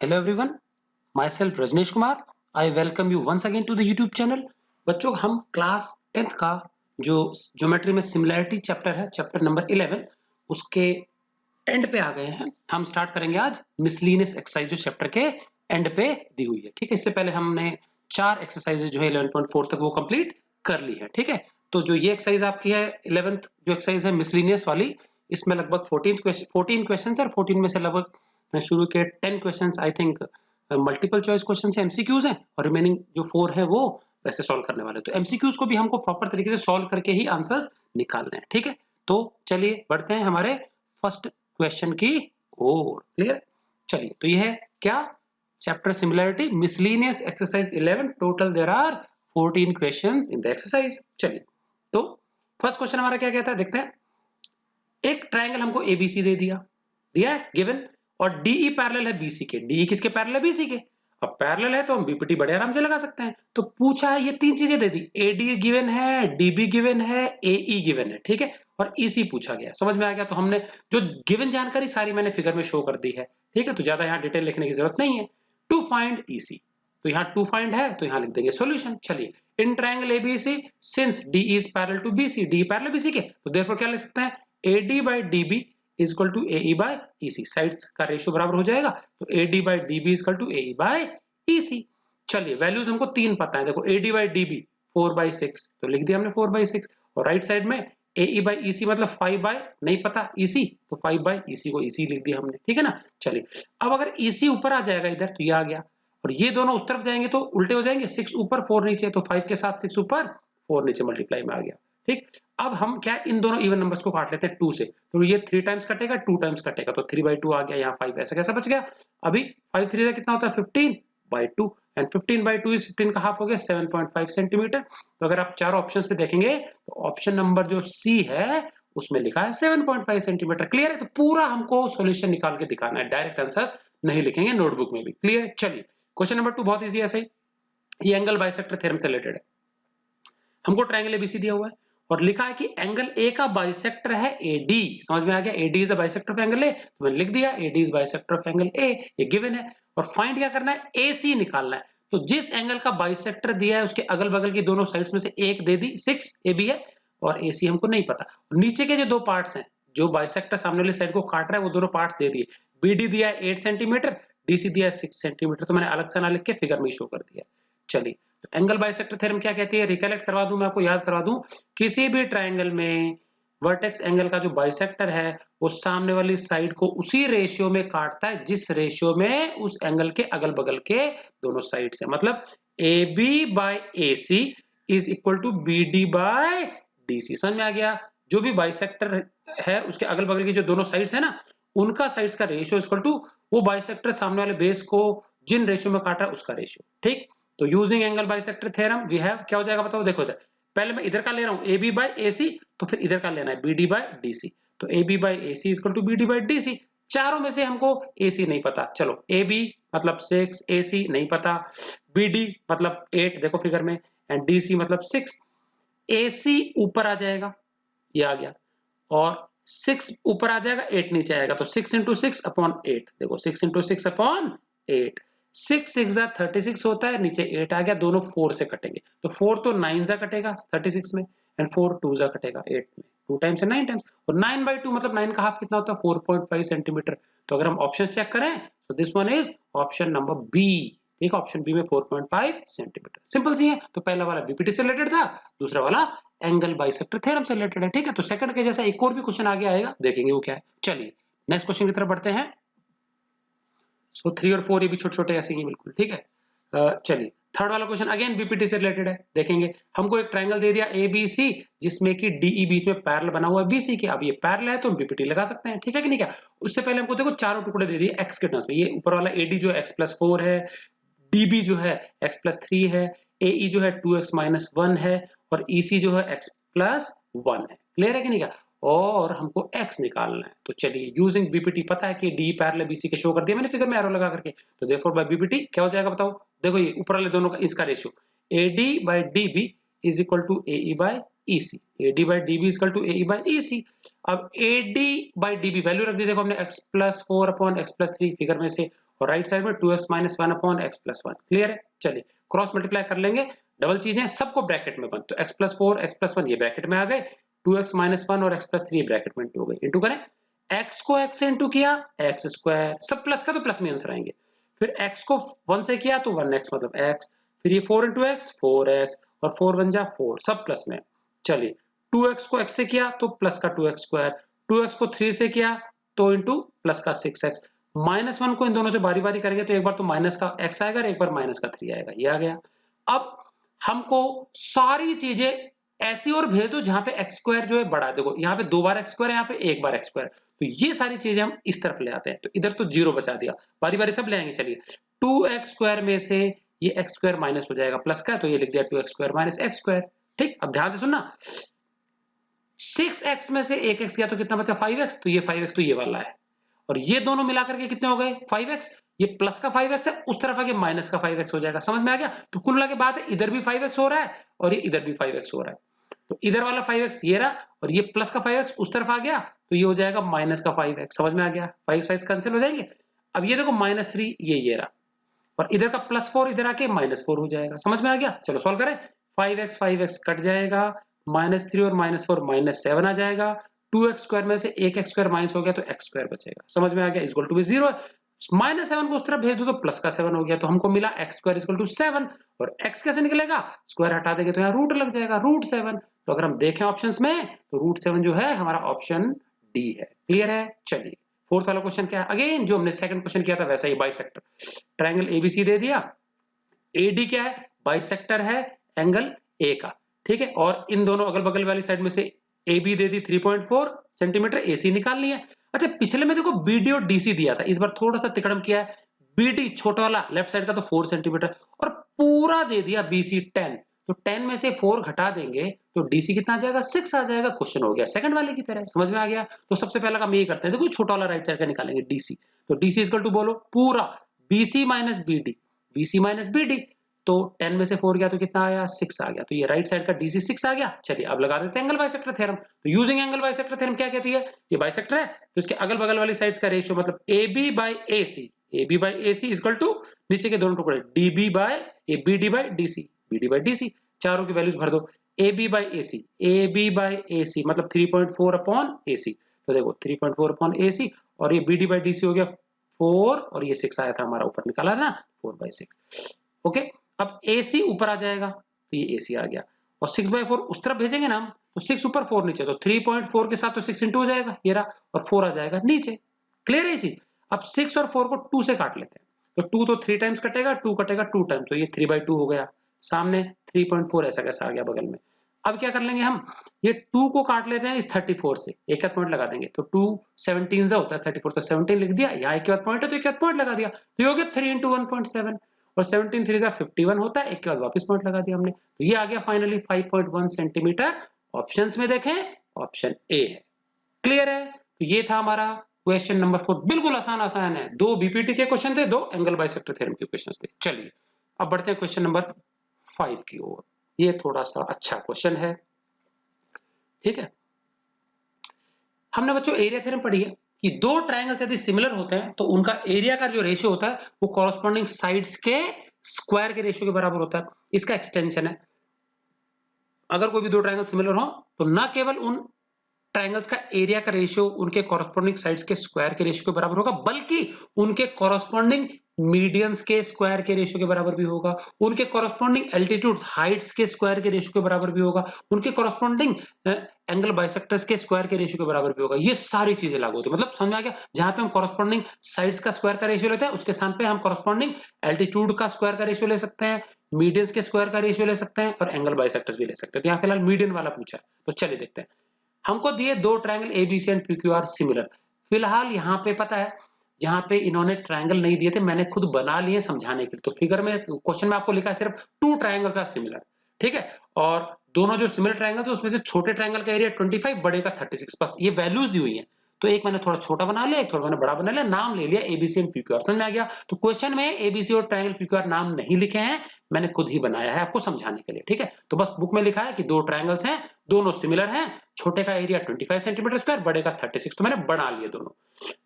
Hello everyone, myself Rajneesh Kumar. I welcome you once again to the YouTube channel. बच्चों हम class 10th का जो geometry में similarity chapter है, chapter number 11, उसके एंड पे आ गए हैं। हम स्टार्ट करेंगे आज मिसलिनियस एक्सरसाइज जो चैप्टर के एंड पे दी हुई है। ठीक है, इससे पहले हमने 4 एक्सरसाइजेज जो है 11.4 तक वो कंप्लीट कर ली है। ठीक है, तो जो ये एक्सरसाइज आपकी है 11th जो एक्सरसाइज है मिसलिनियस वाली, इसमें लगभग 14 क्वेश्चन है और 14 में से लगभग शुरू के 10 question I think multiple choice question है, एमसीक्यूज हैं, और रिमेनिंग जो 4 है वो वैसे सॉल्व करने वाले। तो एमसीक्यूज को भी हमको प्रॉपर तरीके से सॉल्व करके ही आंसर्स निकालने हैं। ठीक है, तो चलिए बढ़ते हैं हमारे फर्स्ट क्वेश्चन की ओर। क्लियर, चलिए तो ये है क्या, chapter similarity miscellaneous exercise 11, total there are 14 questions in the exercise. चलिए तो फर्स्ट क्वेश्चन हमारा क्या कहता है, देखते हैं। एक ट्रायंगल हमको एबीसी दे दिया है गिवन, और डीई पैरेलल है बीसी के। डीई किसके पैरेलल है, बीसी के। अब पैरेलल है तो हम बीपीटी बड़े आराम से लगा सकते हैं। तो पूछा है, ये तीन चीजें दे दी, एडी गिवन है, डीबी गिवन है, एई गिवन है। ठीक है, और ईसी पूछा गया। समझ में आ गया। तो हमने जो गिवन जानकारी सारी मैंने फिगर में शो कर दी है। ठीक है, तो ज्यादा यहाँ डिटेल लिखने की जरूरत नहीं है। टू फाइंड ईसी, तो यहाँ टू फाइंड है तो यहाँ लिख देंगे सॉल्यूशन। चलिए, in triangle ABC since D is parallel to BC, D parallel BC के, तो देयरफॉर क्या लिख सकते हैं, AD by DB is equal to AE by EC। Sides का रेशियो बराबर हो जाएगा, तो AD by DB is equal to AE by EC। चलिए, वैल्यूज हमको तीन पता है। देखो AD by DB 4/6, तो लिख दिया हमने 4/6, और राइट साइड में AE by EC मतलब 5 by नहीं पता EC, तो 5 by EC को EC लिख दिया हमने। ठीक है ना। चलिए, अब अगर EC ऊपर आ जाएगा इधर, तो ये आ गया, और ये दोनों उस तरफ जाएंगे तो उल्टे हो जाएंगे, 6 ऊपर 4 नीचे, तो 5 के साथ 6 ऊपर 4 नीचे मल्टीप्लाई में आ गया। ठीक, अब हम क्या, इन दोनों इवन नंबर्स को काट लेते हैं 2 से, तो ये 3 टाइम्स कटेगा, 2 टाइम्स कटेगा, तो 3/2 आ गया। यहाँ 5 ऐसा कैसा बच गया। अभी 5 3 कितना होता है, 15/2, एंड 15/2 इज 15 का हाफ हो गया 7.5 सेंटीमीटर। तो अगर आप चारों ऑप्शंस पे देखेंगे तो ऑप्शन नंबर जो सी है उसमें लिखा है 7.5 सेंटीमीटर। क्लियर है। तो पूरा हमको सॉल्यूशन निकाल के दिखाना है, डायरेक्ट आंसर्स नहीं लिखेंगे नोटबुक में भी। क्लियर है। चलिए, क्वेश्चन नंबर 2 बहुत इजी है। सही, ये एंगल बाइसेक्टर थ्योरम से रिलेटेड है। हमको ट्रायंगल एबीसी दिया हुआ है और लिखा है कि एंगल ए का बाइसेक्टर है एडी। समझ में आ गया, AD is the bisector of angle A, तो मैंने लिख दिया AD is bisector of angle A, ये गिवन है। और फाइंड क्या करना है, एसी निकालना है। तो जिस एंगल का बाइसेक्टर दिया है उसके अगल बगल की दोनों साइड्स में से एक दे दी, 6 एबी है, और एसी हमको नहीं पता। नीचे के जो दो पार्ट्स हैं, जो बाइसेक्टर सामने वाली साइड को काट रहा है, वो दोनों पार्ट्स दे दिए। बीडी दिया है 8 सेंटीमीटर, डीसी दिया है 6 सेंटीमीटर, तो मैंने अलग से ना लिख के फिगर में शो कर दिया। चलिए, तो एंगल बाइसेक्टर थ्योरम क्या कहती है, रिकलेक्ट करवा दूं मैं आपको, याद करवा दूं। किसी भी ट्रायंगल में वर्टेक्स एंगल का जो बाइसेक्टर है वो सामने वाली साइड को उसी रेशियो में काटता है जिस रेशियो में उस एंगल के अगल बगल के दोनों साइड है। मतलब AB by AC is equal to BD by DC। समझ में आ गया। जो भी बाइसेक्टर है उसके अगल बगल की जो दोनों साइड्स है ना, उनका साइड्स का रेशियो इक्वल टू वो बाइसेक्टर सामने वाले बेस को जिन रेशियो में काट रहा है उसका रेशियो। ठीक, तो using angle bisector theorem we have, क्या हो जाएगा बताओ। देखो इधर पहले मैं इधर का ले रहा हूं AB बाय AC, तो फिर इधर का लेना है BD बाय DC। तो AB by AC equal to BD by DC। चारों में से हमको AC नहीं पता, चलो AB मतलब 6, AC नहीं पता, BD मतलब 8 देखो फिगर में, एंड DC मतलब 6। AC ऊपर आ जाएगा, ये आ गया, और 6 ऊपर आ जाएगा, 8 नीचे आएगा, तो 6 इंटू 6/8। देखो 6 इंटू 6/8, 6 6 36 होता है, नीचे 8 आ गया, दोनों 4 से कटेंगे, तो 4 तो 9 जा कटेगा 36 में, एंड 4 2 जा कटेगा 8 में, 2 टाइम्स है 9 टाइम्स, और 9/2 मतलब 9 का हाफ कितना होता है, 4.5 सेंटीमीटर। तो अगर हम ऑप्शन चेक करें तो this one is option number B. ठीक है, ऑप्शन बी में 4.5 सेंटीमीटर। सिंपल सी है। तो पहला वाला बीपीटी से रिलेटेड था, दूसरा वाला एंगल बाइसेक्टर थ्योरम से रिलेटेड है। ठीक है, तो सेकंड के जैसा एक और भी क्वेश्चन आगे आएगा, देखेंगे वो क्या है। चलिए नेक्स्ट क्वेश्चन की तरफ बढ़ते हैं। सो 3 और 4 ये भी छोटे छोटे ऐसे ही बिल्कुल। ठीक है, चलिए थर्ड वाला क्वेश्चन अगेन बीपीटी से रिलेटेड है। देखेंगे, हमको एक ट्रायंगल दे दिया एबीसी जिसमें कि डीई बीच में पैरेलल बना हुआ है बीसी के। अब ये पैरेलल है तो हम बीपीटी लगा सकते हैं। ठीक है कि नहीं। क्या उससे पहले हमको देखो चारों टुकड़े दे दिए एक्स के टर्म्स में। ये ऊपर वाला एडी जो x+4 है, डीबी जो है x+3 है, एई जो है 2x-1 है, और ईसी जो है x+1 है। क्लियर है कि नहीं। क्या और हमको x निकालना है। तो चलिए यूजिंग बीपीटी, पता है कि डी पैरेलल बीसी के शो कर दिया मैंने फिगर में एरो लगा करके, तो देयरफॉर बाय बीपीटी क्या हो जाएगा बताओ। देखो ये ऊपर वाले दोनों का इसका ratio, AD by DB is equal to AE by EC। AD by DB is equal to AE by EC। अब AD बाय DB वैल्यू रख दी, देखो हमने x+4/x+3 फिगर में से, और राइट साइड में 2x minus 1 upon x plus 1। Clear है? चलिए क्रॉस मल्टीप्लाई कर लेंगे, डबल चीजें सबको ब्रैकेट में बंद, तो x प्लस 4 x प्लस 1 ये ब्रैकेट में आ गए, 2x माइनस 1 और x प्लस 3 ब्रैकेट में इंटू हो गए। इंटू करें, x को x से इंटू किया x स्क्वायर, सब प्लस का तो प्लस में आंसर आएंगे, फिर x को 1 से किया तो 1x मतलब x, फिर ये 4 इंटू x 4x और 4 बन जा 4, सब प्लस में। चलिए 2x को x से किया तो प्लस का 2x स्क्वायर, 2x को 3 से किया तो इंटू प्लस का 6x, माइनस 1 को इन दोनों से बारी बारी करेंगे तो एक बार तो माइनस का x आएगा और एक बार माइनस का 3 आएगा, ये आ गया। अब हमको सारी चीजें ऐसी और भेज दो जहां पे एक्स स्क्वायर जो है बड़ा, देखो यहाँ पे 2 बार एक्स स्क्वायर है, यहाँ पे 1 बार एक्स स्क्वायर, तो ये सारी चीजें हम इस तरफ ले आते हैं, तो इधर तो 0 बचा दिया, बारी बारी सब ले आएंगे। चलिए 2x स्क्वायर में से ये एक्स स्क्वायर माइनस हो जाएगा प्लस का, तो ये लिख दिया 2x square minus x square. ठीक, अब ध्यान से सुनना, 6x में से 1x गया तो कितना बचा 5x, तो ये 5x तो ये वाला है, और ये दोनों मिलाकर के कितने हो गए 5x, ये प्लस का 5x है, उस तरफ आके माइनस का 5x हो जाएगा। समझ में आ गया? तो कुल मिला के बात है, इधर भी 5x हो रहा है और ये इधर भी 5x हो रहा है, तो इधर वाला 5x ये रहा और ये प्लस का 5x उस तरफ आ गया, तो ये हो जाएगा माइनस का 5x। समझ में आ गया? 5 कैंसिल हो जाएंगे। अब ये देखो -3 ये रहा, और इधर का +4 इधर आके -4 हो जाएगा। समझ में आ गया? चलो सॉल्व करें, 5x कट जाएगा, -3 और -4 -7 आ जाएगा, 2x स्क्वायर में से 1x स्क्वायर माइनस हो गया तो x स्क्वायर बचेगा। समझ में आ गया? इक्वल टू 0 है, -7 को उस तरफ भेज दो तो प्लस का 7 हो गया, तो हमको मिला x स्क्वायर इक्वल टू 7, और x कैसे निकलेगा, स्क्वायर हटा देंगे तो यहाँ रूट लग जाएगा, √7। तो अगर हम देखें ऑप्शंस में तो √7 जो है हमारा ऑप्शन डी है। क्लियर है? चलिए फोर्थ वाला क्वेश्चन क्या है, अगेन जो हमने सेकंड क्वेश्चन किया था वैसा ही, बाइसेक्टर, ट्रायंगल एबीसी दे दिया, एडी क्या है, बाइसेक्टर है एंगल ए का, ठीक है, और इन दोनों अगल बगल वाली साइड में से ए बी दे दी 3.4 सेंटीमीटर, एसी निकालनी है। अच्छा पिछले में देखो बीडी और डीसी दिया था, इस बार थोड़ा सा तिकड़म किया है, बीडी छोटा वाला लेफ्ट साइड का तो 4 सेंटीमीटर, और पूरा दे दिया बीसी 10, तो 10 में से 4 घटा देंगे तो डीसी कितना आ जाएगा 6 आ जाएगा। क्वेश्चन हो गया सेकंड वाले की तरह। समझ में आ गया? तो सबसे पहला काम ये करते हैं, देखो छोटा वाला राइट साइड का निकालेंगे डीसी, तो डीसी इक्वल टू बोलो पूरा BC minus BD, BC minus BD, तो 10 में से 4 गया तो कितना आया 6 आ गया, तो ये राइट साइड का डीसी 6 आ गया। चलिए अब लगा देते हैं एंगल बाइसेक्टर थ्योरम। तो यूजिंग एंगल बाइसेक्टर थ्योरम क्या कहती है, ये बाइसेक्टर है तो इसके अगल बगल वाली साइड्स का रेशियो मतलब AB by AC equal to नीचे के दोनों टुकड़े DB by BD by DC, चारों की वैल्यूज भर दो, AB बाय AC मतलब 3.4 अपॉन AC, तो देखो 3.4 अपॉन AC, और ये BD बाय DC हो गया 4, और ये 6 आया था हमारा ऊपर निकाला ना 4/6। ओके, अब AC ऊपर आ जाएगा तो ये AC आ गया, और 6/4 उस तरफ भेजेंगे ना हम, तो 6 ऊपर 4 नीचे, तो 3.4 के साथ तो 6 इंटू हो जाएगा ये रहा, और 4 आ जाएगा नीचे। क्लियर है ये चीज? अब 6 और 4 को 2 से काट लेते हैं, तो 2 तो 3 टाइम्स कटेगा, 2 कटेगा 2 टाइम, तो ये 3/2 हो गया, सामने 3.4 ऐसा कैसा आ गया बगल में। अब क्या कर लेंगे हम, ये 2 को काट लेते हैं इस 34 से, एक पॉइंट लगा देंगे, तो 2 17 से होता है 34, तो 17 लिख दिया, यहाँ एक पॉइंट है तो एक पॉइंट लगा दिया, तो ये हो गया 3 इंटू 1.7, और 17 3 51 होता है, एक के बाद वापस पॉइंट लगा दिया हमने, तो ये आ गया फाइनली 5.1 सेंटीमीटर। ऑप्शंस में देखें ऑप्शन ए है। क्लियर है? तो ये था हमारा क्वेश्चन नंबर 4, बिल्कुल आसान है, 2 बीपीटी के क्वेश्चन थे, 2 एंगल बाइसेक्टर थ्योरम के क्वेश्चन थे। चलिए अब बढ़ते हैं क्वेश्चन नंबर 5 की ओर, ये थोड़ा सा अच्छा क्वेश्चन है। ठीक है, हमने बच्चों एरिया थ्योरम पढ़ी है कि दो ट्रायंगल्स यदि सिमिलर होते हैं तो उनका एरिया का जो रेशियो होता है वो कॉरस्पॉन्डिंग साइड्स के स्क्वायर के रेशियो के बराबर होता है। इसका एक्सटेंशन है, अगर कोई भी दो ट्रायंगल सिमिलर हो तो ना केवल उन ट्रायंगल्स का एरिया का रेशियो उनके कॉरस्पॉन्डिंग साइड्स के स्क्वायर के रेशियो के बराबर होगा, बल्कि उनके कॉरस्पॉन्डिंग मीडियंस के स्क्वायर के रेशियो के बराबर भी होगा, उनके कॉरस्पॉन्डिंग एल्टीट्यूड हाइट्स के स्क्वायर के रेशियो के बराबर भी होगा, उनके कॉरस्पॉन्डिंग एंगल बाइसेक्टर्स के स्क्वायर के रेशियो के बराबर भी होगा। ये सारी चीजें लागू होती है, मतलब समझ में आ गया? जहां पे हम कॉरस्पॉन्डिंग साइड्स का स्क्वायर का रेशियो लेते हैं उसके स्थान पे हम कॉरस्पॉन्डिंग एल्टीट्यूड का स्क्वायर का रेशियो ले सकते हैं, मीडियंस के स्क्वायर का रेशियो ले सकते हैं, और एंगल बाइसेक्टर्स भी ले सकते हैं। तो यहाँ फिलहाल मीडियन वाला पूछा है, तो चलिए देखते हैं। हमको दिए दो triangle ABC and PQR similar. फिलहाल यहाँ पे पता है, यहाँ पे इन्होंने ट्रायंगल नहीं दिए थे, मैंने खुद बना लिए समझाने के लिए। तो फिगर में क्वेश्चन में आपको लिखा है सिर्फ 2 ट्रायंगल्स आर सिमिलर, ठीक है, और दोनों जो सिमिलर ट्रायंगल्स है उसमें से छोटे ट्रायंगल का एरिया 25, बड़े का 36, बस ये वैल्यूज दी हुई है। तो एक मैंने थोड़ा छोटा बना लिया, एक थोड़ा मैंने बड़ा बना लिया, नाम ले लिया एबीसी एंड पीक्यूआर। समझ में आ गया? तो क्वेश्चन में एबीसी और ट्रायंगल पीक्यूआर नाम नहीं लिखे हैं, मैंने खुद ही बनाया है आपको समझाने के लिए, ठीक है? तो बस बुक में लिखा है कि दो ट्रायंगल्स हैं, दोनों सिमिलर हैं, छोटे का एरिया 25 सेंटीमीटर स्क्वायर, बड़े का 36, तो मैंने बना लिए दोनों।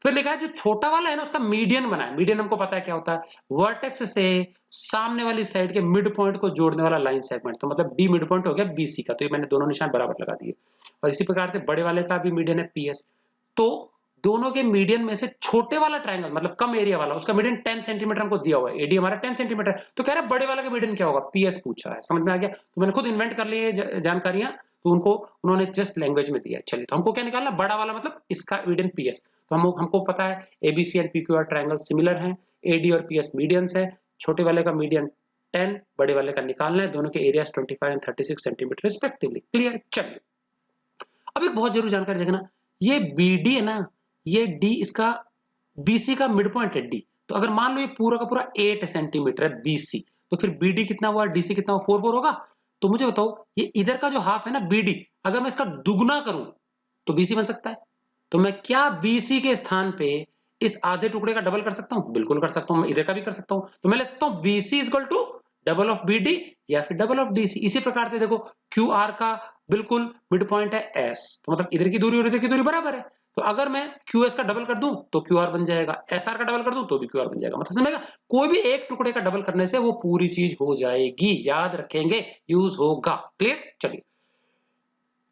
फिर लिखा है जो छोटा वाला है ना उसका मीडियन बनाए। मीडियन हमको पता है क्या होता है, वर्टेक्स से सामने वाली साइड के मिड पॉइंट को जोड़ने वाला लाइन सेगमेंट, तो मतलब डी मिड पॉइंट हो गया बीसी का, तो ये मैंने दोनों निशान बराबर लगा दिए। और इसी प्रकार से बड़े वाले का भी मीडियन है पीएस। तो दोनों के मीडियन में से छोटे वाला ट्रायंगल मतलब कम एरिया वाला, उसका मीडियन 10 सेंटीमीटर हमको दिया हुआ है, एडी हमारा 10 सेंटीमीटर, तो कह रहा है बड़े वाले का मीडियन क्या होगा, पीएस पूछा है। समझ में आ गया? तो मैंने खुद इन्वेंट कर ली है जानकारियां, तो उनको उन्होंने जस्ट लैंग्वेज में दिया है। चलिए, तो हमको क्या निकालना, बड़ा वाला मतलब इसका मीडियन पीएस। तो हमको पता है ABC and PQR triangle similar हैं, एडी और पीएस मीडियंस है, छोटे वाले का मीडियन 10, बड़े वाले का निकालना है, दोनों के areas 25 and 36 centimetre respectively. Clear? चलिए, अब एक बहुत जरूरी जानकारी देखना, ये बीडी है ना, ये डी इसका बीसी का मिड पॉइंट है डी। तो अगर मान लो ये पूरा का पूरा 8 सेंटीमीटर है बीसी, तो फिर बीडी कितना हुआ, डीसी कितना हुआ, 4 4 होगा। तो मुझे बताओ ये इधर का जो हाफ है ना बीडी, अगर मैं इसका दुगना करूं तो बीसी बन सकता है। तो मैं क्या बीसी के स्थान पे इस आधे टुकड़े का डबल कर सकता हूं? बिल्कुल कर सकता हूं, मैं इधर का भी कर सकता हूं। तो मैं ले सकता हूं BC equal to double of BD या फिर डबल ऑफ डीसी। इसी प्रकार से देखो क्यू आर का बिल्कुल मिड पॉइंट है एस, तो मतलब इधर की दूरी और इधर की दूरी बराबर है। तो अगर मैं QS का डबल कर दूं तो QR बन जाएगा, SR का डबल कर दूं तो भी QR बन जाएगा। मतलब समझेगा, कोई भी एक टुकड़े का डबल करने से वो पूरी चीज हो जाएगी, याद रखेंगे, यूज होगा। क्लियर? चलिए,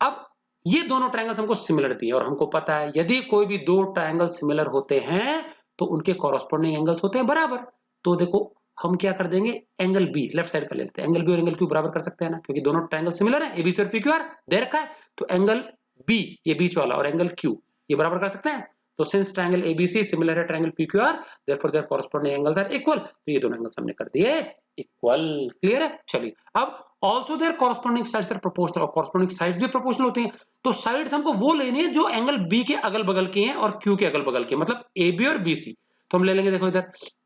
अब ये दोनों ट्रायंगल्स हमको सिमिलर दिए और हमको पता है यदि कोई भी दो ट्रायंगल सिमिलर होते हैं तो उनके कॉरस्पॉन्डिंग एंगल्स होते हैं बराबर। तो देखो हम क्या कर देंगे, एंगल बी लेफ्ट साइड का ले लेते हैं, एंगल बी और एंगल क्यू बराबर कर सकते हैं ना, क्योंकि दोनों ट्रायंगल सिमिलर है, एबीसी और पीक्यूआर दे रखा है। तो एंगल बी ये बीच वाला और एंगल क्यू ये बराबर कर सकते हैं। तो सिंस ट्रायंगल एबीसी सिमिलर है triangle PQR, therefore their corresponding angles are equal, तो ये दोनों एंगल्स हमने कर दिए इक्वल। क्लियर है? चलिए, अब also their corresponding sides are proportional, और कॉरस्पॉन्डिंग साइड्स भी प्रोपोर्शनल होती हैं। तो साइड्स हमको वो लेनी है जो एंगल बी के अगल बगल की हैं और क्यू के अगल बगल की, मतलब ए बी और बी सी। तो हम ले लेंगे, देखो इधर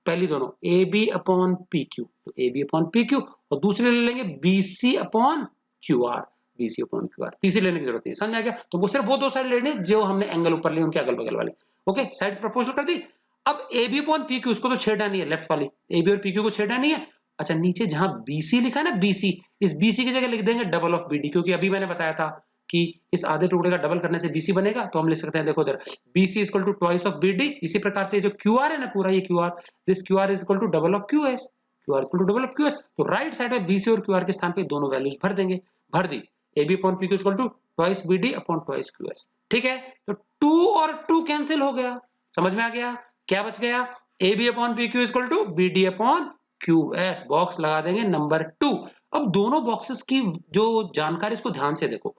पहली दोनों A B upon P Q, तो A B upon P Q, और दूसरे ले लेंगे B C upon Q R, B C upon Q R. तीसरी लेने की जरूरत नहीं, समझ में आ गया? तो वो सिर्फ वो दो साइड लेने जो हमने एंगल ऊपर लिए उनके अगल बगल वाले। ओके, साइड्स प्रोपोर्शनल कर दी। अब A B upon P Q, उसको तो छेड़ना नहीं है, लेफ्ट वाली ए बी और पी क्यू को छेड़ना नहीं है। अच्छा, नीचे जहां बीसी लिखा है ना, बीसी, इस बीसी की जगह लिख देंगे डबल ऑफ बीडी, क्योंकि अभी मैंने बताया था कि इस आधे टुकड़े का डबल करने से बीसी बनेगा। तो हम लिख सकते हैं, देखो इधर BC equal to twice of BD. इसी प्रकार से जो क्यूआर है ना पूरा, ये QR, this QR is equal to double of QS, QR equal to double of QS. तो राइट साइड में बीसी और क्यूआर के स्थान पे दोनों वैल्यूज भर देंगे, भर दी, A B upon P Q equal to twice BD upon twice QS. ठीक है, तो 2 और 2 कैंसिल हो गया। समझ में आ गया? क्या बच गया, A B upon P Q equal to B D upon QS, box लगा देंगे नंबर 2। अब दोनों बॉक्सेस की जो जानकारी इसको ध्यान से देखो,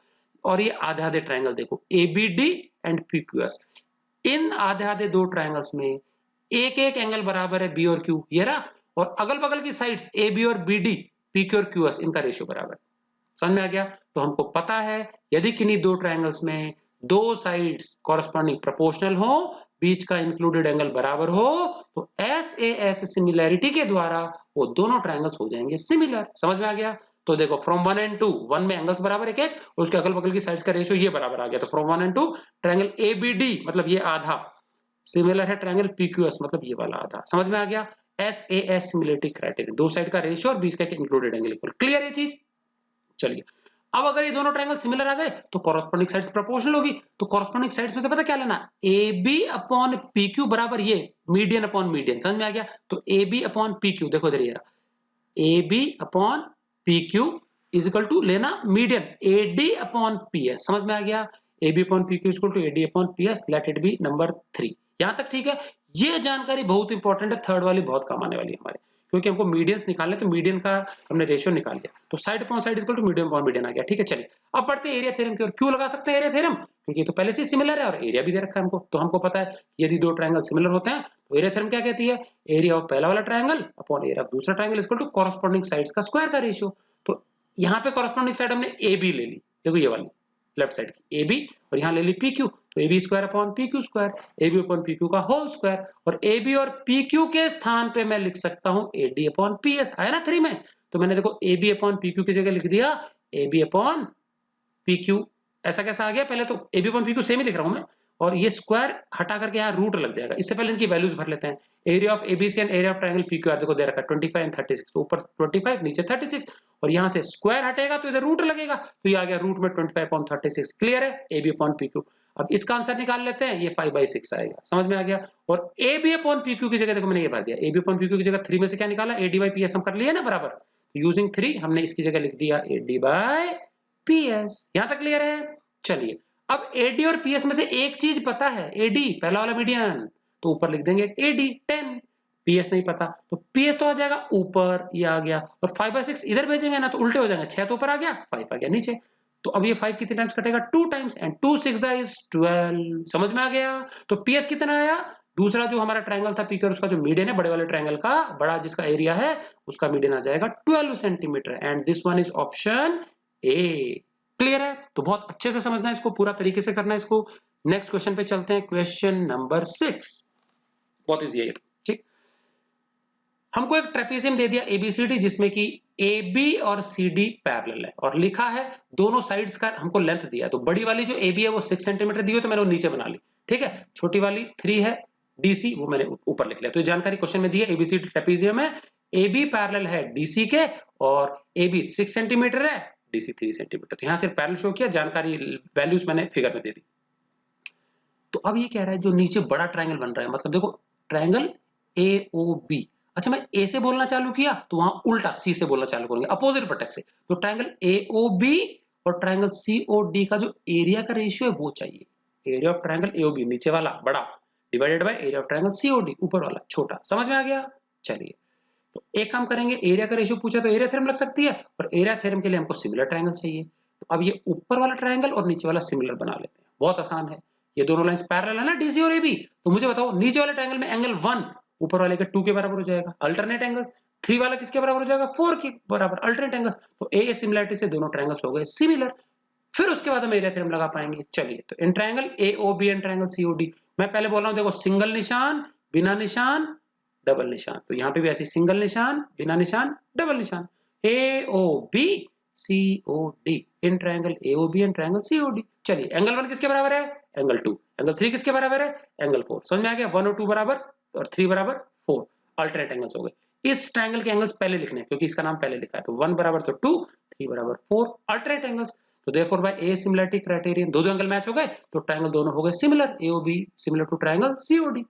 और ये आधे आधे ट्रायंगल देखो, ABD एंड PQS। इन आधे आधे दो ट्रायंगल्स में एक एक एंगल बराबर है B और Q, ये रहा, और अगल बगल की साइड्स AB और BD, PQ और QS, इनका रेशियो बराबर। समझ में आ गया? तो हमको पता है यदि किन्हीं दो ट्रायंगल्स में दो साइड्स कॉरस्पॉन्डिंग प्रोपोर्शनल हो, बीच का इंक्लूडेड एंगल बराबर हो, तो SAS सिमिलैरिटी के द्वारा वो दोनों ट्रायंगल्स हो जाएंगे सिमिलर। समझ में आ गया? तो देखो फ्रॉम 1 एंड 2, 1 में एंगल्स बराबर एक एक, और उसके अगल बगल की साइड्स का रेशियो ये बराबर आ गया। तो फ्रॉम 1 एंड 2 ट्रायंगल ABD मतलब ये आधा सिमिलर है ट्रायंगल PQS मतलब ये वाला आधा। समझ में आ गया? SAS सिमिलैरिटी क्राइटेरिया, दो साइड का रेशियो और बीच का इंक्लूडेड एंगल इक्वल। क्लियर ये चीज? चलिए, अब अगर ये दोनों ट्रायंगल सिमिलर आ गए तो कॉरस्पॉन्डिंग साइड्स प्रोपोर्शनल होगी। तो कॉरस्पॉन्डिंग साइड्स में से पता क्या लेना, AB अपॉन PQ बराबर ये मीडियन अपॉन मीडियन। समझ में आ गया? तो AB अपॉन PQ, देखो इधर ये रहा, AB upon PQ is equal to लेना मीडियन AD अपॉन PS। समझ में आ गया? AB upon PQ is equal to AD upon PS, let it be number 3। यहां तक ठीक है? ये जानकारी बहुत इंपॉर्टेंट है, थर्ड वाली बहुत काम आने वाली है हमारे, क्योंकि हमको मीडियंस निकालने, तो मीडियन का हमने रेशियो निकाल लिया, तो side upon side equal to median upon median आ गया। ठीक है, चलिए अब बढ़ते हैं एरिया थ्योरम की ओर। क्यों लगा सकते हैं एरिया थ्योरम? क्योंकि ये तो पहले से सिमिलर है और एरिया भी दे रखा है हमको। तो हमको पता है यदि दो ट्रायंगल सिमिलर होते हैं तो एरिया थ्योरम क्या कहती है, एरिया ऑफ पहला वाला ट्रायंगल अपॉन एरिया ऑफ दूसरा triangle equal to corresponding sides का स्क्वायर का रेशियो। तो यहाँ पे कॉरस्पॉन्डिंग साइड हमने ए बी ले ली, देखो ये वाली लेफ्ट साइड की ए बी, और यहाँ ले ली पी क्यू, तो A B square upon P Q square, A B upon P Q का होल स्क्वायर, और ए बी और पी क्यू के स्थान पे मैं लिख सकता हूँ A D upon P S. आया ना 3 में? तो मैंने देखो A B upon P Q की जगह लिख दिया A B upon P Q. ऐसा कैसा आ गया? पहले तो A B upon P Q same ही लिख रहा हूँ मैं, और ये स्क्वायर हटा करके यहाँ रूट लग जाएगा। इससे पहले इनकी वैल्यूज भर लेते हैं। Area of ABC and area of triangle PQR देखो दे रखा है 25 एंड 36, तो ऊपर 25 नीचे 36 और यहाँ से स्क्वायर हटेगा तो इधर रूट लगेगा, तो ये आ गया रूट में 25/36। क्लियर है, A B upon P Q. अब इसका आंसर निकाल लेते हैं, ये 5/6 आएगा। समझ में आ गया। और A B upon P Q की जगह देखो मैंने ये भर दिया, A B upon P Q की जगह 3 में से क्या निकाला, A D by P S हम कर लिए ना बराबर, यूजिंग 3 हमने इसकी जगह लिख दिया ए डी बाई पी एस। यहां तक क्लियर है। चलिए अब एडी और पीएस में से एक चीज पता है, एडी पहला वाला मीडियन, तो ऊपर लिख देंगे एडी 10, पीएस नहीं पता तो पीएस तो आ जाएगा ऊपर, ये आ गया, और 5/6 इधर भेजेंगे ना तो उल्टे हो जाएंगे, 6 तो ऊपर आ गया 5 आ गया नीचे। तो अब ये 5 कितने टाइम्स कटेगा, 2 टाइम्स, एंड 2 6 इज 12। समझ में आ गया। तो पीएस कितना आया, दूसरा जो हमारा ट्रायंगल था पीक्यू, उसका जो मीडियन है बड़े वाले ट्रायंगल का, बड़ा जिसका एरिया है उसका मीडियन आ जाएगा 12 centimetre, and this one is option A. Clear है। तो बहुत अच्छे से समझना है इसको, पूरा तरीके से करना है इसको। नेक्स्ट क्वेश्चन पे चलते हैं, क्वेश्चन नंबर 6। बहुत इजी है ये, ठीक। हमको एक ट्रेपेजियम दे दिया एबीसीडी जिसमें कि AB और CD पैरेलल है, और लिखा है दोनों साइड्स का हमको लेंथ दिया है। तो बड़ी वाली जो AB है वो 6 सेंटीमीटर दी हुई, तो मैंने वो नीचे बना ली, ठीक है। छोटी वाली 3 है DC, वो मैंने ऊपर लिख लिया। तो ये जानकारी क्वेश्चन में दी है, एबीसीडी ट्रेपेजियम है, AB पैरेलल है DC के, और AB 6 सेंटीमीटर है, DC 3 सेंटीमीटर। तो यहां सिर्फ पैरेलल शो किया, जानकारी वैल्यूज मैंने फिगर में दे दी। तो अब ये कह रहा है जो नीचे बड़ा ट्रायंगल बन रहा है, मतलब देखो ट्रायंगल AOB, अच्छा मैं A से बोलना चालू किया तो वहां उल्टा C से बोलना चालू करेंगे, अपोजिट वर्टेक्स से। तो ट्रायंगल AOB और ट्रायंगल COD का जो एरिया का रेशियो है वो चाहिए। एरिया ऑफ ट्रायंगल AOB नीचे वाला बड़ा divided by area of triangle COD ऊपर वाला छोटा। समझ में आ गया। चलिए तो एक काम करेंगे, एरिया का रेशियो पूछा तो एरिया थ्योरम लग सकती है, और एरिया थ्योरम के लिए हमको सिमिलर ट्रायंगल चाहिए। तो अब ये ऊपर वाला ट्रायंगल और नीचे वाला सिमिलर बना लेते हैं, बहुत आसान है। ये दोनों लाइंस पैरेलल है ना DC और AB, तो मुझे बताओ नीचे वाले ट्रायंगल में एंगल 1 ऊपर वाले के 2 के बराबर हो जाएगा, अल्टरनेट एंगल 3 वाला किसके बराबर हो जाएगा, 4 के बराबर, अल्टरनेट एंगल। तो ए सिमिलरिटी से दोनों ट्रायंगल्स हो गए सिमिलर। फिर उसके बाद हम एरिया थ्योरम लगा पाएंगे। चलिए तो in triangle AOB and triangle COD, मैं पहले बोल रहा हूं देखो सिंगल निशान, बिना निशान, डबल निशान। तो यहाँ पे भी ऐसी सिंगल निशान, बिना निशान, डबल निशान। AOB COD, in triangle AOB and triangle COD। चलिए एंगल 1 किसके बराबर है, एंगल 2, एंगल 3 किसके बराबर है, एंगल 4। समझ में आ गया। 1 और 2 बराबर और 3 बराबर 4, अल्टरनेट एंगल्स हो गए। इस ट्रायंगल के एंगल्स पहले लिखने हैं क्योंकि इसका नाम पहले लिखा है। तो 1 बराबर तो 2, 3 बराबर 4, अल्टरनेट एंगल्स। तो therefore by a similarity criterion दो एंगल मैच हो गए, तो ट्रायंगल दोनों हो गए similar, AOB similar to triangle COD।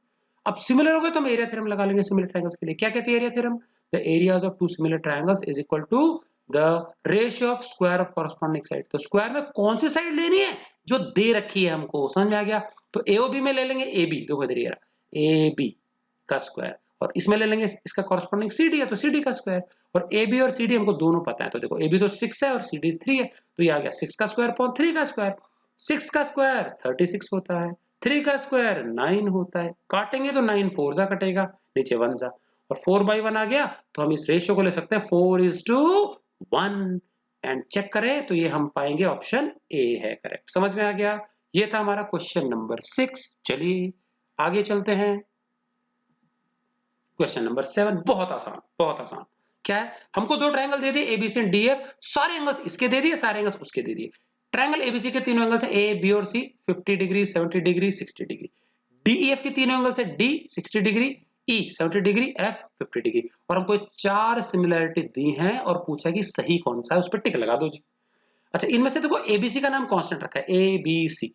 अब सिमिलर हो गए तो हम एरिया थ्योरम लगा लेंगे सिमिलर ट्रायंगल्स के लिए। क्या कहती है area theorem, the areas of two similar triangles is equal to the ratio of square of corresponding side. तो स्क्वायर में कौन सी साइड लेनी है, जो दे रखी है हमको। समझ में आ गया। तो AOB में ले लेंगे AB, देखो इधर ये रहा AB का स्क्वायर, और इसमें ले लेंगे इसका कॉरस्पॉन्डिंग CD है तो CD का स्क्वायर, और AB और CD हमको दोनों पता है। तो देखो AB तो 6 है और CD 3 है, तो ये आ गया 6 का स्क्वायर अपॉन 3 का स्क्वायर। 6 का स्क्वायर 36 होता है, 3 का स्क्वायर 9 होता है, काटेंगे तो 9 4 जा कटेगा, नीचे 1 जा, और 4/1 आ गया। तो हम इस रेशियो को ले सकते हैं 4:1, एंड चेक करें तो ये हम पाएंगे ऑप्शन ए है करेक्ट। समझ में आ गया। ये था हमारा क्वेश्चन नंबर 6। चलिए आगे चलते हैं, क्वेश्चन नंबर 7। बहुत आसान, बहुत आसान। क्या है, हमको दो ट्रायंगल दे दिए ABC एंड DF, सारे एंगल्स इसके दे दिए, सारे एंगल्स उसके दे दिए। ट्रायंगल ABC के तीनों एंगल्स हैं A, B और C, 50 degree, 70 degree, 60 degree. DEF के तीनों एंगल्स हैं D 60 degree, E 70 degree, F 50 degree. और हमको चार सिमिलरिटी दी हैं और पूछा कि सही कौन सा है, उस पर टिक लगा दो जी। अच्छा इनमें से देखो ABC का नाम कांस्टेंट रखा है ABC।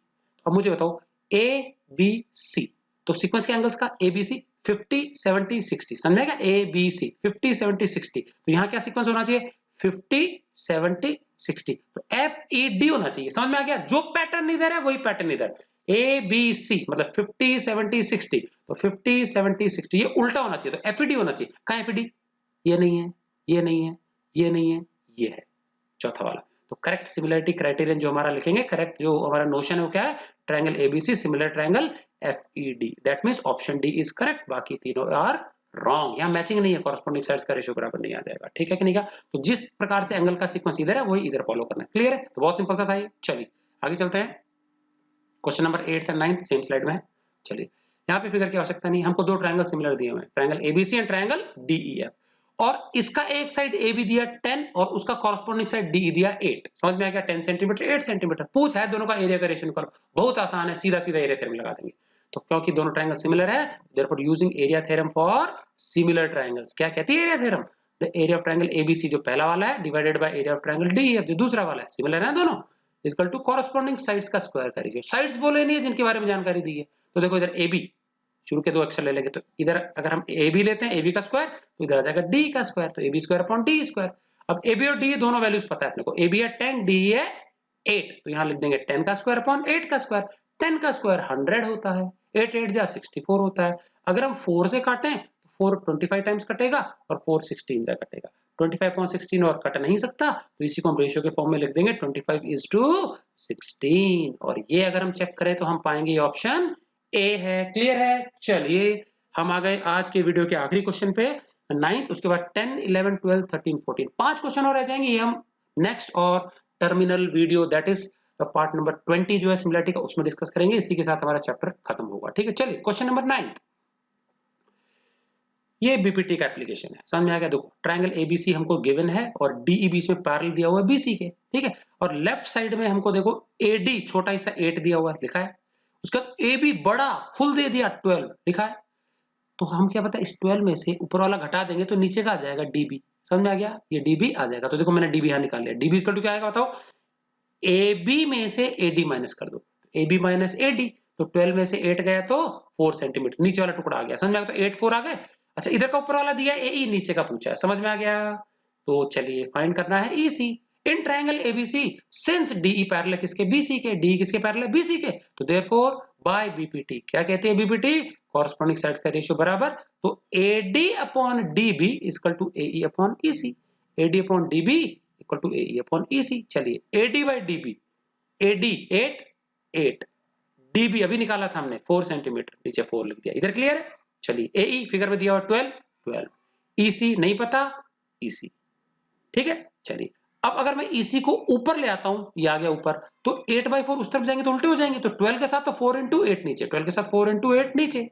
अब मुझे बताओ ABC, तो सीक्वेंस के एंगल्स का ABC 50 70 60, समझेगा। ABC 50 70 60, तो यहाँ क्या सीक्वेंस होना चाहिए 50 70 60, तो FED होना चाहिए। समझ में आ गया। जो पैटर्न इधर है वही पैटर्न इधर, ABC मतलब 50 70 60, तो 50 70 60 ये उल्टा होना चाहिए, तो FED होना चाहिए। कहाँ FED, ये नहीं है, ये नहीं है, ये नहीं है, ये है चौथा वाला। तो करेक्ट सिमिलरिटी क्राइटेरियन जो हमारा लिखेंगे, करेक्ट जो हमारा नोशन है वो क्या है, triangle ABC similar triangle FED, that means option D is correct, बाकी तीनों आर रॉन्ग। यहाँ मैचिंग नहीं है, कॉरस्पॉन्डिंग साइड्स का रेशियो बराबर नहीं आ जाएगा, ठीक है कि नहीं का। तो जिस प्रकार से एंगल का सीक्वेंस इधर है वही इधर फॉलो करना है। क्लियर है। तो बहुत सिंपल सा था ये। चलिए आगे चलते हैं, question number 8 and 9 same slide में है। चलिए यहाँ पे फिगर की आवश्यकता नहीं, हमको दो ट्रायंगल सिमिलर दिए हुए हैं, triangle ABC and triangle DEF, और इसका एक साइड ए बी दिया 10 और उसका कॉरस्पॉन्डिंग साइड डी दिया 8। समझ में आ गया? 10 सेंटीमीटर 8 सेंटीमीटर पूछा है, दोनों का एरिया का रेशियो करो। बहुत आसान है, सीधा सीधा एरिया थ्योरम लगा देंगे। तो क्योंकि दोनों ट्रायंगल सिमिलर है, therefore using area theorem for similar triangles. क्या कहती है area theorem? The area of triangle ABC जो पहला वाला है divided by area of triangle DEF जो दूसरा वाला है, सिमिलर है दोनों, इक्वल टू कॉरस्पॉन्डिंग साइड्स का स्क्वायर का रेशियो। साइड्स वो लेनी है जिनके बारे में जानकारी दी है। तो देखो इधर ए बी, शुरू के दो अक्षर ले लेंगे, तो इधर अगर हम ए बी लेते हैं, ए बी का स्क्वायर, तो इधर आ जाएगा डी का स्क्वायर, तो A B square upon D square. अब ए बी और डी दोनों वैल्यूज पता है अपने को, ए बी है 10, डी है 8, तो यहाँ लिख देंगे 10 का स्क्वायर अपॉन 8 का स्क्वायर। 10 का स्क्वायर 100 होता है, 8 8 जा 64 होता है। अगर हम 4 से काटें तो 4 25 टाइम्स कटेगा और 4 16 से कटेगा। 25/16 और कट नहीं सकता, तो इसी को हम रेशियो के फॉर्म में लिख देंगे 25:16। और ये अगर हम चेक करें तो हम पाएंगे ये ऑप्शन ए है। क्लियर है? चलिए हम आ गए आज के वीडियो के आखिरी क्वेश्चन पे, 9th, उसके बाद 10 11 12 13 14 5 क्वेश्चन और रह जाएंगे। ये हम नेक्स्ट और terminal video that is part number 20 जो है सिमिलरिटी का, उसमें डिस्कस करेंगे। इसी के साथ हमारा चैप्टर खत्म होगा। ठीक है, चलिए क्वेश्चन नंबर 9, ये बीपीटी का एप्लीकेशन है। समझ में आ गया? देखो ट्रायंगल एबीसी हमको गिवन है और डीई बीच में पैरेलल दिया हुआ है बीसी के, ठीक है, और लेफ्ट साइड में हमको देखो एडी छोटा सा 8 दिया हुआ है, लिखा है, उसका एबी बड़ा फुल दे दिया 12 लिखा है। तो हम क्या पता इस 12 में से ऊपर वाला घटा देंगे तो नीचे का आ जाएगा डीबी। समझ में आ गया? ये डीबी आ जाएगा। तो देखो मैंने डीबी यहां निकाल लिया। डीबी इसका क्या आएगा बताओ? AB में से AD माइनस कर दो, AB माइनस AD, तो 12 में से 8 गया तो 4 सेंटीमीटर, नीचे वाला टुकड़ा आ गया। समझ में आ गया? तो 8 4 आ गए। अच्छा इधर का ऊपर वाला दिया AE, नीचे का पूछा है। समझ में आ गया? तो चलिए फाइंड करना है EC in triangle ABC since DE parallel किसके? BC के। DE किसके पैरेलल? BC के। तो देयरफॉर बाय BPT, क्या कहते हैं BPT? कॉरस्पॉन्डिंग साइड्स का रेशियो बराबर, तो AD upon DB equal to AE upon EC। AD upon DB equal to AE upon EC। चलिए AD by DB, AD 8 8, DB अभी निकाला था हमने 4 सेंटीमीटर, नीचे 4 लिख दिया। इधर क्लियर है? चलिए AE फिगर में दिया हुआ 12 12, EC नहीं पता, EC। ठीक है, चलिए अब अगर मैं EC को ऊपर ले आता हूं, ये आ गया ऊपर, तो 8/4 उस तरफ जाएंगे तो उल्टे हो जाएंगे, तो 12 के साथ तो 4 इंटू 8 नीचे, 12 के साथ 4 इंटू 8 नीचे,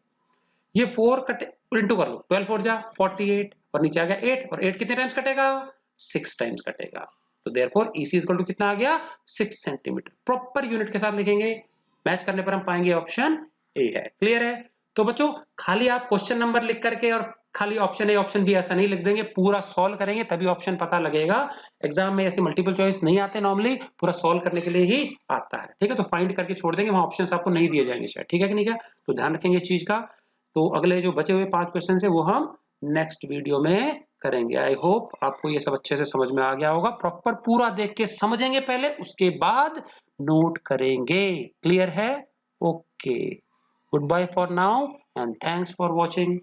ये 4 कटे इंटू कर लो, 12 4 जा 48 और नीचे आ गया 8, और 8 कितने टाइम्स कटेगा? 6 टाइम्स कटेगा। तो देयरफॉर EC इक्वल टू कितना आ गया? 6 सेंटीमीटर। प्रॉपर यूनिट के साथ लिखेंगे, मैच करने पर हम पाएंगे ऑप्शन ए है। क्लियर है? तो बच्चों खाली आप क्वेश्चन नंबर लिख करके और खाली ऑप्शन ए ऑप्शन बी ऐसा नहीं लिख देंगे, पूरा सॉल्व करेंगे तभी ऑप्शन पता लगेगा। एग्जाम में ऐसे मल्टीपल चॉइस नहीं आते नॉर्मली, पूरा सॉल्व करने के लिए ही आता है। ठीक है, तो फाइंड करके छोड़ देंगे, वहां ऑप्शंस आपको नहीं दिए जाएंगे शायद। ठीक है कि नहीं? क्या तो ध्यान रखेंगे इस चीज का। तो अगले जो बचे हुए 5 क्वेश्चन है वो हम नेक्स्ट वीडियो में करेंगे। आई होप आपको ये सब अच्छे से समझ में आ गया होगा। प्रॉपर पूरा देख के समझेंगे पहले, उसके बाद नोट करेंगे। क्लियर है? Okay, goodbye for now and thanks for watching.